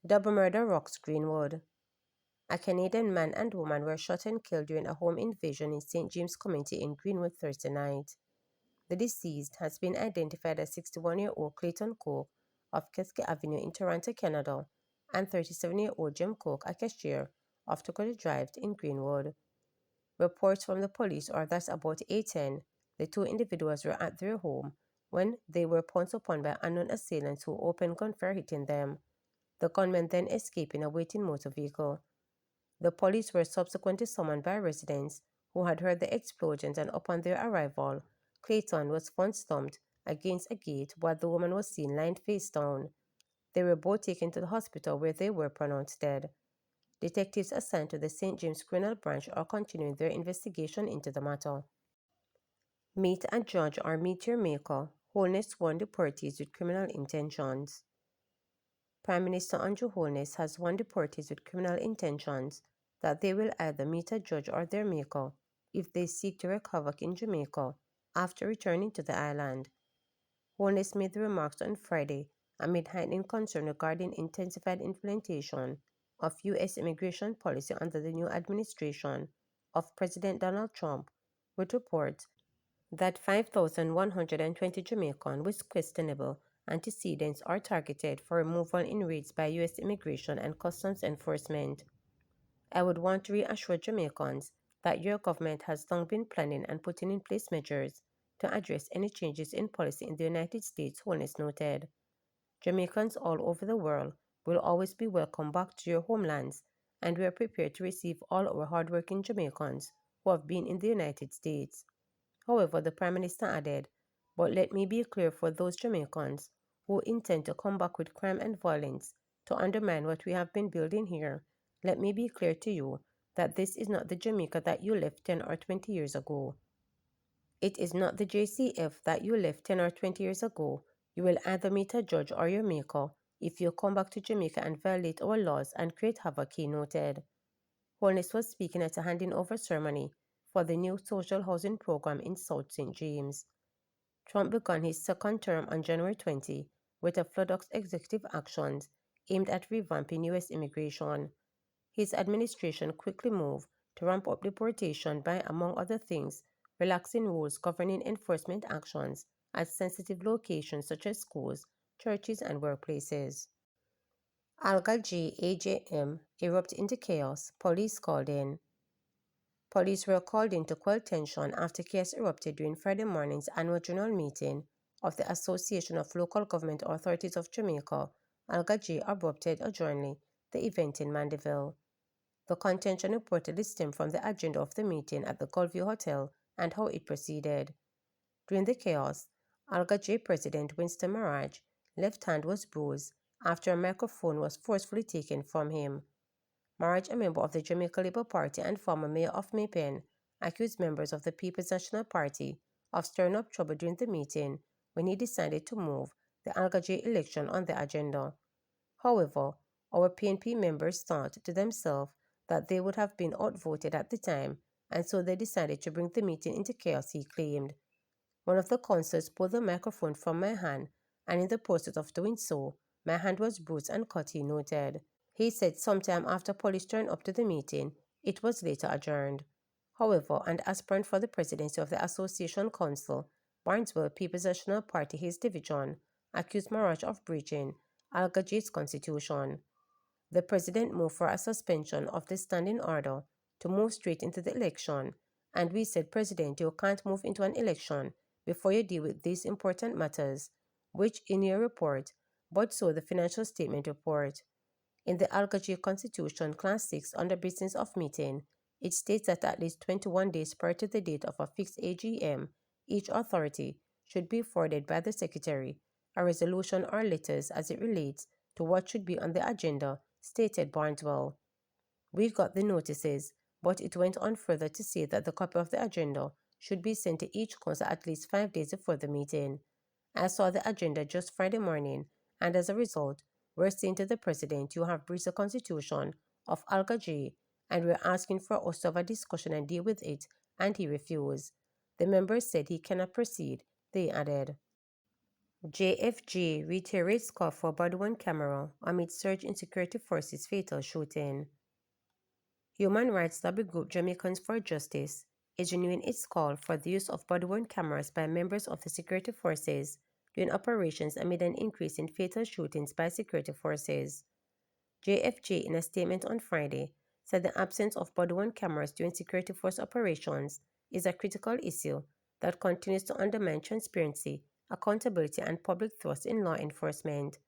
Double murder rocks Greenwood. A Canadian man and woman were shot and killed during a home invasion in St. James Community in Greenwood Thursday night. The deceased has been identified as 61-year-old Clayton Cook of Keski Avenue in Toronto, Canada, and 37-year-old Jim Cook, a cashier of Dakota Drive in Greenwood. Reports from the police are that about 8:10, the two individuals were at their home when they were pounced upon by unknown assailants who opened gunfire, hitting them. The gunmen then escaped in a waiting motor vehicle. The police were subsequently summoned by residents who had heard the explosions, and upon their arrival, Clayton was found slumped against a gate while the woman was seen lying face down. They were both taken to the hospital where they were pronounced dead. Detectives assigned to the St. James Criminal Branch are continuing their investigation into the matter. Meet a judge or meet your maker. Holness warned deportees with criminal intentions. Prime Minister Andrew Holness has warned deportees with criminal intentions that they will either meet a judge or their maker if they seek to wreak havoc in Jamaica after returning to the island. Holness made the remarks on Friday amid heightened concern regarding intensified implementation of U.S. immigration policy under the new administration of President Donald Trump, with reports that 5,120 Jamaicans with questionable antecedents are targeted for removal in raids by U.S. Immigration and Customs Enforcement. I would want to reassure Jamaicans that your government has long been planning and putting in place measures to address any changes in policy in the United States, Holness noted. Jamaicans all over the world will always be welcome back to your homelands, and we are prepared to receive all our hardworking Jamaicans who have been in the United States. However, the Prime Minister added, "But let me be clear for those Jamaicans who intend to come back with crime and violence to undermine what we have been building here. Let me be clear to you that this is not the Jamaica that you left 10 or 20 years ago. It is not the JCF that you left 10 or 20 years ago. You will either meet a judge or your maker if you come back to Jamaica and violate our laws and create havoc," he noted. Holness was speaking at a handing over ceremony for the new social housing program in South St. James. Trump began his second term on January 20 with a flood of executive actions aimed at revamping U.S. immigration. His administration quickly moved to ramp up deportation by, among other things, relaxing rules governing enforcement actions at sensitive locations such as schools, churches, and workplaces. Alga G AJM erupt into chaos, police called in. Police were called in to quell tension after chaos erupted during Friday morning's annual general meeting of the Association of Local Government Authorities of Jamaica, Alga G abruptly adjourning the event in Mandeville. The contention reportedly stemmed from the agenda of the meeting at the Gulfview Hotel and how it proceeded. During the chaos, Alga J President Winston Maraj left hand was bruised after a microphone was forcefully taken from him. Maraj, a member of the Jamaica Labour Party and former mayor of Maypen, accused members of the People's National Party of stirring up trouble during the meeting when he decided to move the Alga J election on the agenda. However, our PNP members thought to themselves that they would have been outvoted at the time, and so they decided to bring the meeting into chaos, he claimed. One of the councillors pulled the microphone from my hand, and in the process of doing so, my hand was bruised and cut, he noted. He said sometime after police turned up to the meeting, it was later adjourned. However, and as planned for the presidency of the Association Council, Barnesville People's National Party, his division, accused Maraj of breaching Alga J's constitution. The president moved for a suspension of the standing order to move straight into the election, and we said, "President, you can't move into an election before you deal with these important matters," which in your report, but so the financial statement report. In the Alga J Constitution, Class 6, under Business of Meeting, it states that at least 21 days prior to the date of a fixed AGM, each authority should be forwarded by the Secretary a resolution or letters as it relates to what should be on the agenda, stated Barneswell. "We got the notices, but it went on further to say that the copy of the agenda should be sent to each council at least 5 days before the meeting. I saw the agenda just Friday morning, and as a result, we're saying to the President, you have breached the Constitution of Alga J, and we're asking for us to have a discussion and deal with it, and he refused. The members said he cannot proceed, they added. JFG reiterates call for body-worn camera amid surge in security forces fatal shooting. Human rights lobby group Jamaicans for Justice is renewing its call for the use of body-worn cameras by members of the security forces during operations amid an increase in fatal shootings by security forces. JFG, in a statement on Friday, said the absence of body-worn cameras during security force operations is a critical issue that continues to undermine transparency, accountability, and public trust in law enforcement.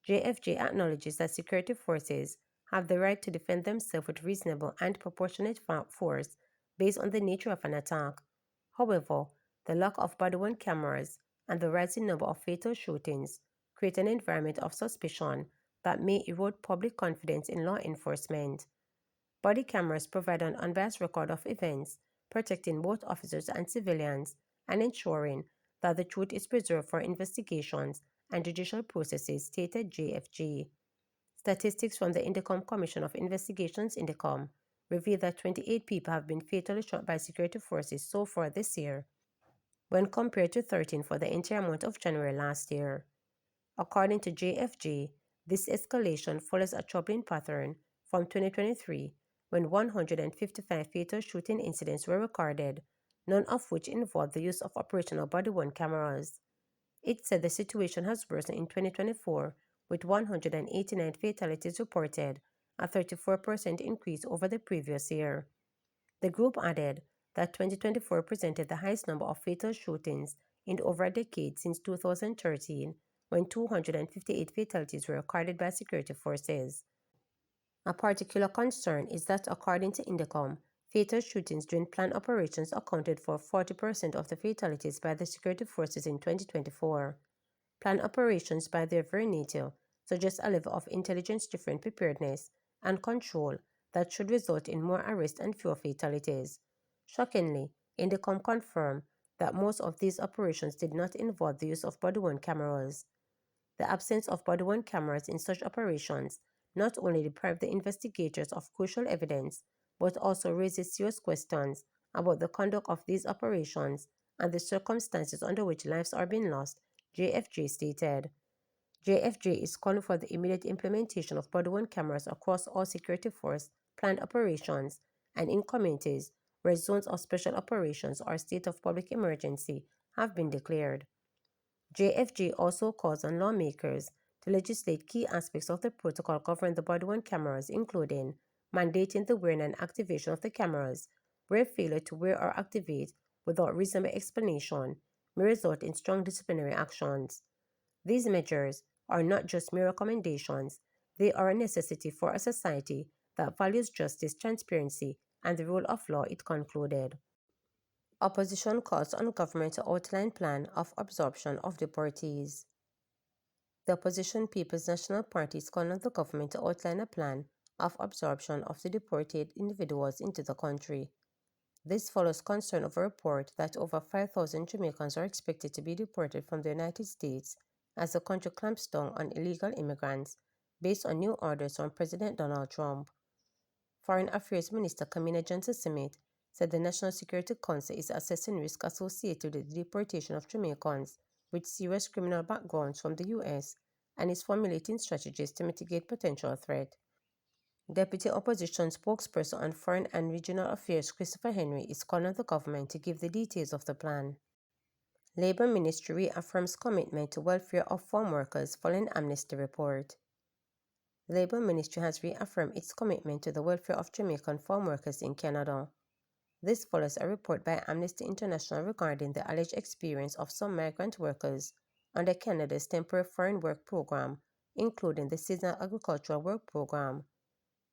JFJ acknowledges that security forces have the right to defend themselves with reasonable and proportionate force based on the nature of an attack. However, the lack of body-worn cameras and the rising number of fatal shootings create an environment of suspicion that may erode public confidence in law enforcement. Body cameras provide an unbiased record of events, protecting both officers and civilians and ensuring that the truth is preserved for investigations and judicial processes, stated JFG. Statistics from the Indicom Commission of Investigations Indicom reveal that 28 people have been fatally shot by security forces so far this year, when compared to 13 for the entire month of January last year. According to JFG, this escalation follows a troubling pattern from 2023 when 155 fatal shooting incidents were recorded, none of which involved the use of operational body-worn cameras. It said the situation has worsened in 2024 with 189 fatalities reported, a 34% increase over the previous year. The group added that 2024 presented the highest number of fatal shootings in over a decade since 2013, when 258 fatalities were recorded by security forces. A particular concern is that, according to Indicom, fatal shootings during planned operations accounted for 40% of the fatalities by the security forces in 2024. Planned operations, by their very nature, suggest a level of intelligence-driven preparedness and control that should result in more arrests and fewer fatalities. Shockingly, Indicom confirmed that most of these operations did not involve the use of body-worn cameras. The absence of body-worn cameras in such operations not only deprived the investigators of crucial evidence, but also raises serious questions about the conduct of these operations and the circumstances under which lives are being lost, JFJ stated. JFJ is calling for the immediate implementation of body-worn cameras across all security force planned operations and in communities where zones of special operations or state of public emergency have been declared. JFG also calls on lawmakers to legislate key aspects of the protocol governing the body-worn cameras, including mandating the wearing and activation of the cameras, where failure to wear or activate without reasonable explanation may result in strong disciplinary actions. These measures are not just mere recommendations, they are a necessity for a society that values justice, transparency, and the rule of law, it concluded. Opposition calls on government to outline plan of absorption of deportees. The opposition People's National Party is calling on the government to outline a plan of absorption of the deported individuals into the country. This follows concern of a report that over 5,000 Jamaicans are expected to be deported from the United States as the country clamps down on illegal immigrants based on new orders from President Donald Trump. Foreign Affairs Minister Kamina Johnson-Smith said the National Security Council is assessing risk associated with the deportation of Jamaicans with serious criminal backgrounds from the U.S. and is formulating strategies to mitigate potential threat. Deputy Opposition spokesperson on Foreign and Regional Affairs Christopher Henry is calling on the government to give the details of the plan. Labour Ministry reaffirms commitment to welfare of farm workers following amnesty report. The Labour Ministry has reaffirmed its commitment to the welfare of Jamaican farm workers in Canada. This follows a report by Amnesty International regarding the alleged experience of some migrant workers under Canada's Temporary Foreign Work Program, including the Seasonal Agricultural Work Program.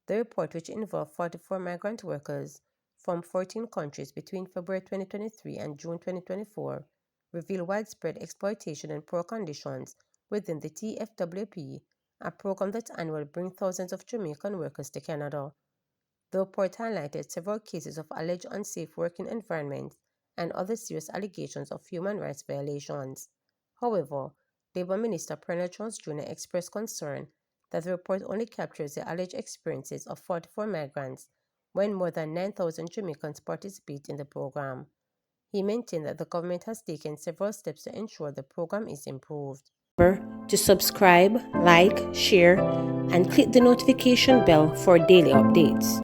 The report, which involved 44 migrant workers from 14 countries between February 2023 and June 2024, revealed widespread exploitation and poor conditions within the TFWP, a program that annually brings thousands of Jamaican workers to Canada. The report highlighted several cases of alleged unsafe working environments and other serious allegations of human rights violations. However, Labour Minister Pernell Jones Jr. expressed concern that the report only captures the alleged experiences of 44 migrants, when more than 9,000 Jamaicans participate in the program. He maintained that the government has taken several steps to ensure the program is improved. Remember to subscribe, like, share, and click the notification bell for daily updates.